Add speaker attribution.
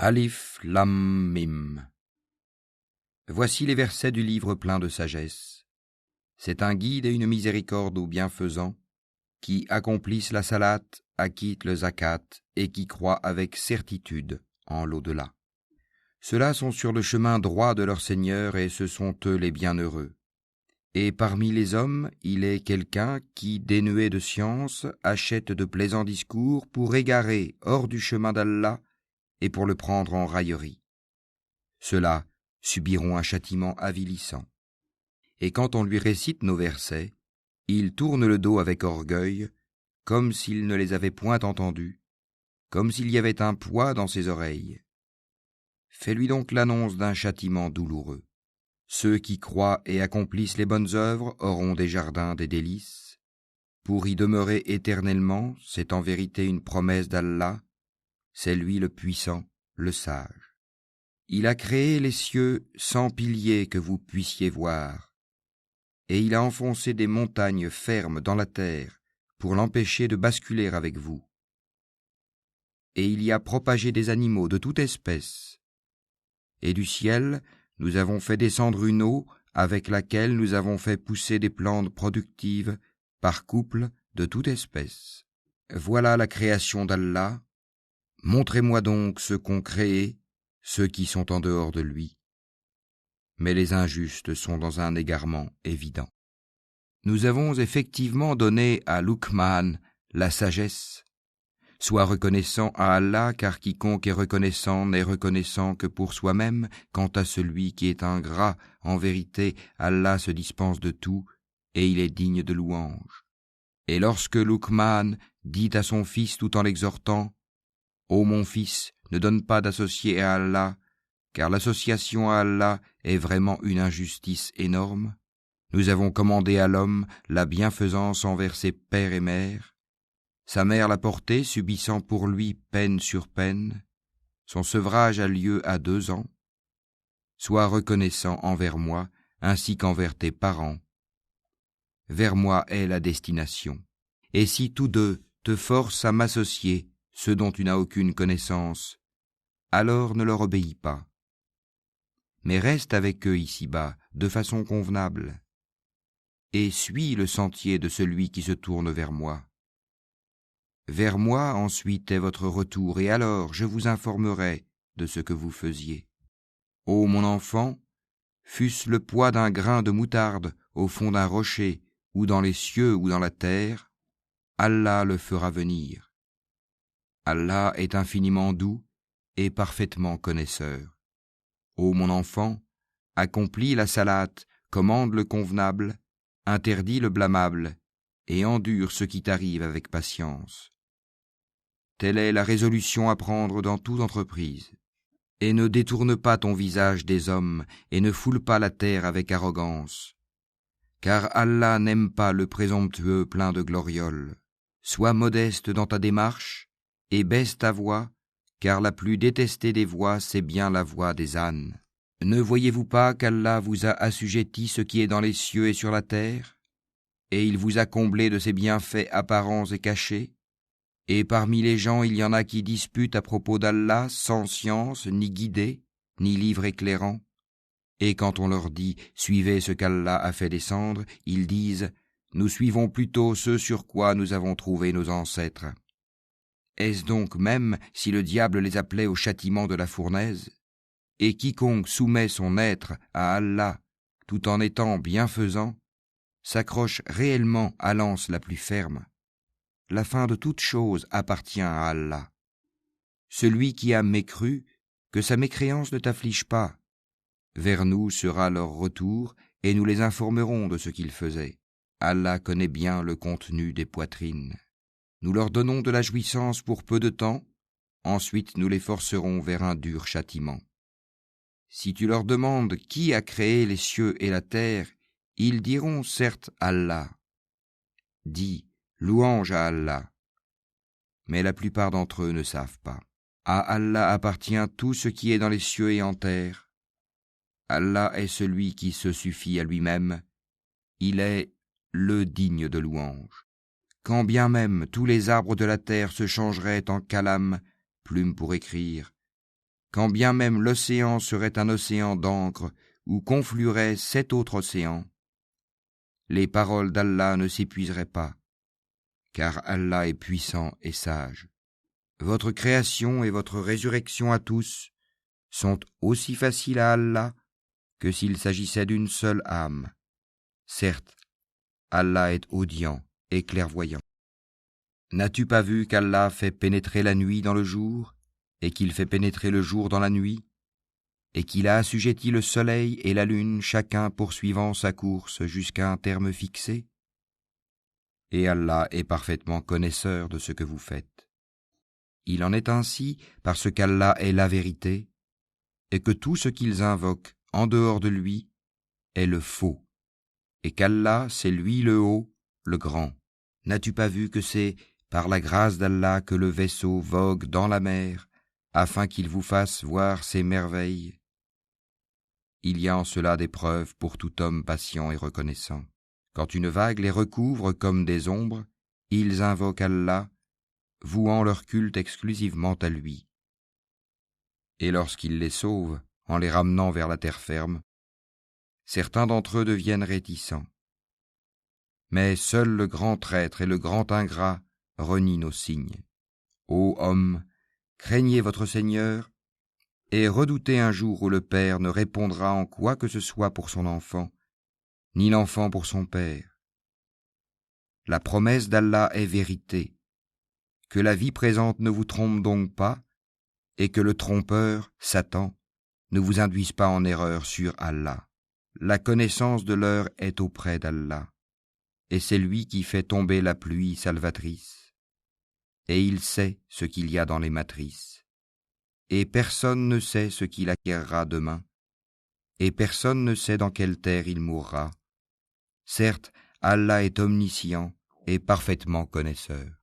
Speaker 1: Alif Lam Mim. Voici les versets du livre plein de sagesse. C'est un guide et une miséricorde aux bienfaisants qui accomplissent la salate, acquittent le zakat et qui croient avec certitude en l'au-delà. Ceux-là sont sur le chemin droit de leur Seigneur et ce sont eux les bienheureux. Et parmi les hommes, il est quelqu'un qui, dénué de science, achète de plaisants discours pour égarer hors du chemin d'Allah et pour le prendre en raillerie. Ceux-là subiront un châtiment avilissant. Et quand on lui récite nos versets, il tourne le dos avec orgueil, comme s'il ne les avait point entendus, comme s'il y avait un poids dans ses oreilles. Fais-lui donc l'annonce d'un châtiment douloureux. Ceux qui croient et accomplissent les bonnes œuvres auront des jardins des délices. Pour y demeurer éternellement, c'est en vérité une promesse d'Allah, c'est lui le puissant, le sage. Il a créé les cieux sans piliers que vous puissiez voir, et il a enfoncé des montagnes fermes dans la terre pour l'empêcher de basculer avec vous. Et il y a propagé des animaux de toute espèce. Et du ciel, nous avons fait descendre une eau avec laquelle nous avons fait pousser des plantes productives par couple de toute espèce. Voilà la création d'Allah. Montrez-moi donc ceux qu'ont créé, ceux qui sont en dehors de lui. Mais les injustes sont dans un égarement évident. Nous avons effectivement donné à Luqman la sagesse. Sois reconnaissant à Allah, car quiconque est reconnaissant n'est reconnaissant que pour soi-même. Quant à celui qui est ingrat, en vérité, Allah se dispense de tout, et il est digne de louange. Et lorsque Luqman dit à son fils tout en l'exhortant, « Ô mon fils, ne donne pas d'associé à Allah, car l'association à Allah est vraiment une injustice énorme. Nous avons commandé à l'homme la bienfaisance envers ses pères et mères. Sa mère l'a porté, subissant pour lui peine sur peine. Son sevrage a lieu à 2 ans. Sois reconnaissant envers moi, ainsi qu'envers tes parents. Vers moi est la destination. Et si tous deux te forcent à m'associer, ceux dont tu n'as aucune connaissance, alors ne leur obéis pas. Mais reste avec eux ici-bas, de façon convenable, et suis le sentier de celui qui se tourne vers moi. Vers moi ensuite est votre retour, et alors je vous informerai de ce que vous faisiez. Ô mon enfant, fût-ce le poids d'un grain de moutarde au fond d'un rocher, ou dans les cieux ou dans la terre, Allah le fera venir. Allah est infiniment doux et parfaitement connaisseur. Ô mon enfant, accomplis la salate, commande le convenable, interdis le blâmable, et endure ce qui t'arrive avec patience. Telle est la résolution à prendre dans toute entreprise. Et ne détourne pas ton visage des hommes, et ne foule pas la terre avec arrogance. Car Allah n'aime pas le présomptueux plein de glorioles. Sois modeste dans ta démarche, et baisse ta voix, car la plus détestée des voix, c'est bien la voix des ânes. Ne voyez-vous pas qu'Allah vous a assujetti ce qui est dans les cieux et sur la terre, et il vous a comblé de ses bienfaits apparents et cachés? Et parmi les gens, il y en a qui disputent à propos d'Allah sans science, ni guidée, ni livre éclairant. Et quand on leur dit « Suivez ce qu'Allah a fait descendre », ils disent « Nous suivons plutôt ce sur quoi nous avons trouvé nos ancêtres. » Est-ce donc même si le diable les appelait au châtiment de la fournaise? Et quiconque soumet son être à Allah, tout en étant bienfaisant, s'accroche réellement à l'anse la plus ferme. La fin de toute chose appartient à Allah. Celui qui a mécru, que sa mécréance ne t'afflige pas. Vers nous sera leur retour, et nous les informerons de ce qu'ils faisaient. Allah connaît bien le contenu des poitrines. Nous leur donnons de la jouissance pour peu de temps, ensuite nous les forcerons vers un dur châtiment. Si tu leur demandes qui a créé les cieux et la terre, ils diront certes Allah. Dis, louange à Allah. Mais la plupart d'entre eux ne savent pas. À Allah appartient tout ce qui est dans les cieux et en terre. Allah est celui qui se suffit à lui-même. Il est le digne de louange. Quand bien même tous les arbres de la terre se changeraient en calame, plume pour écrire, quand bien même l'océan serait un océan d'encre où conflueraient 7 autres océans, les paroles d'Allah ne s'épuiseraient pas, car Allah est puissant et sage. Votre création et votre résurrection à tous sont aussi faciles à Allah que s'il s'agissait d'une seule âme. Certes, Allah est audient et clairvoyant. N'as-tu pas vu qu'Allah fait pénétrer la nuit dans le jour, et qu'il fait pénétrer le jour dans la nuit, et qu'il a assujetti le soleil et la lune, chacun poursuivant sa course jusqu'à un terme fixé? Et Allah est parfaitement connaisseur de ce que vous faites. Il en est ainsi parce qu'Allah est la vérité, et que tout ce qu'ils invoquent en dehors de lui est le faux, et qu'Allah, c'est lui le haut, le grand. N'as-tu pas vu que c'est par la grâce d'Allah que le vaisseau vogue dans la mer, afin qu'il vous fasse voir ses merveilles? Il y a en cela des preuves pour tout homme patient et reconnaissant. Quand une vague les recouvre comme des ombres, ils invoquent Allah, vouant leur culte exclusivement à lui. Et lorsqu'il les sauve, en les ramenant vers la terre ferme, certains d'entre eux deviennent réticents. Mais seul le grand traître et le grand ingrat renient nos signes. Ô hommes, craignez votre Seigneur et redoutez un jour où le père ne répondra en quoi que ce soit pour son enfant, ni l'enfant pour son père. La promesse d'Allah est vérité. Que la vie présente ne vous trompe donc pas, et que le trompeur, Satan, ne vous induise pas en erreur sur Allah. La connaissance de l'heure est auprès d'Allah, et c'est lui qui fait tomber la pluie salvatrice. Et il sait ce qu'il y a dans les matrices. Et personne ne sait ce qu'il acquérera demain, et personne ne sait dans quelle terre il mourra. Certes, Allah est omniscient et parfaitement connaisseur.